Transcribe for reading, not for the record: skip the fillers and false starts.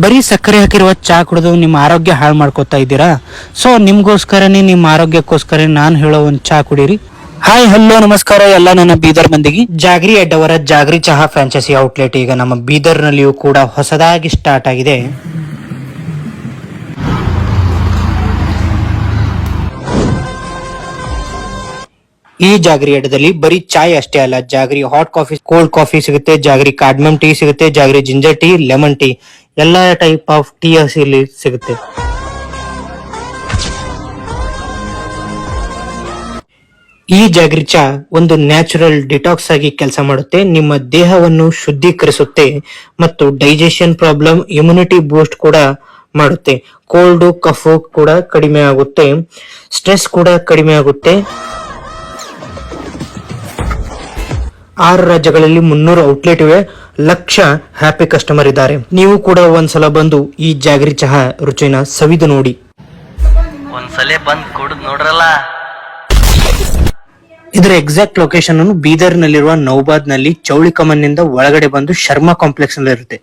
ಬರೀ ಸಕ್ಕರೆ ಹಾಕಿರುವ ಚಾ ಕುಡಿದು ನಿಮ್ಮ ಆರೋಗ್ಯ ಹಾಳು ಮಾಡ್ಕೋತಾ ಇದ್ದೀರಾ? ಸೊ ನಿಮ್ಗೋಸ್ಕರನೇ, ನಿಮ್ಮ ಆರೋಗ್ಯಕ್ಕೋಸ್ಕರ ನಾನು ಹೇಳೋ ಒಂದು ಚಾ ಕುಡೀರಿ. ಹಾಯ್, ಹಲೋ, ನಮಸ್ಕಾರ ಎಲ್ಲ ನನ್ನ ಬೀದರ್ ಮಂದಿಗೆ. ಜಾಗ್ರಿ ಅಡ್ಡವರ ಜಾಗ್ರಿ ಚಹಾ ಫ್ರಾಂಚೈಸಿ ಔಟ್ಲೆಟ್ ಈಗ ನಮ್ಮ ಬೀದರ್ನಲ್ಲಿಯೂ ಕೂಡ ಹೊಸದಾಗಿ ಸ್ಟಾರ್ಟ್ ಆಗಿದೆ. ಈ ಜಾಗ್ರಿ ಅಡ್ಡದಲ್ಲಿ ಬರೀ ಚಾಯ್ ಅಷ್ಟೇ ಅಲ್ಲ, jaggery hot coffee, cold coffee ಸಿಗುತ್ತೆ, ಜಾಗ್ರಿ ಕಾರ್ಡಮಮ್ ಟೀ ಸಿಗುತ್ತೆ, jaggery ginger tea, lemon tea, ಎಲ್ಲಾ ಟೈಪ್ ಆಫ್ ಟೀ ಇಲ್ಲಿ ಸಿಗುತ್ತೆ. ಈ ಜಾಗ್ರಿ ಚಾ ಒಂದು ನ್ಯಾಚುರಲ್ ಡಿಟಾಕ್ಸ್ ಆಗಿ ಕೆಲಸ ಮಾಡುತ್ತೆ, ನಿಮ್ಮ ದೇಹವನ್ನು ಶುದ್ಧೀಕರಿಸುತ್ತೆ ಮತ್ತು ಡೈಜೆಷನ್ ಪ್ರಾಬ್ಲಮ್, ಇಮ್ಯುನಿಟಿ ಬೂಸ್ಟ್ ಕೂಡ ಮಾಡುತ್ತೆ. ಕೋಲ್ಡ್ ಕಫ್ ಕೂಡ ಕಡಿಮೆ ಆಗುತ್ತೆ, ಸ್ಟ್ರೆಸ್ ಕೂಡ ಕಡಿಮೆ ಆಗುತ್ತೆ. 6 ರಾಜ್ಯಗಳಲ್ಲಿ 300 ಔಟ್ಲೆಟ್ ಇವೆ, ಲಕ್ಷ ಹ್ಯಾಪಿ ಕಸ್ಟಮರ್ ಇದ್ದಾರೆ. ನೀವು ಕೂಡ ಒಂದ್ಸಲ ಬಂದು ಈ ಜಾಗ್ರಿ ಚಹಾ ರುಚಿನ ಸವಿದು ನೋಡಿ. ಒಂದ್ಸಲ ಬಂದ್ ಕುಡಿದ್ ನೋಡ್ರಲ್ಲ. ಇದರ ಎಕ್ಸಾಕ್ಟ್ ಲೊಕೇಶನ್ ಅನ್ನು ಬೀದರ್ ನಲ್ಲಿರುವ ನೌಬಾದ್ ನಲ್ಲಿ ಚೌಳಿ ಕಮನ್ನಿಂದ ಒಳಗಡೆ ಬಂದು ಶರ್ಮಾ ಕಾಂಪ್ಲೆಕ್ಸ್ ನಲ್ಲಿ ಇರುತ್ತೆ.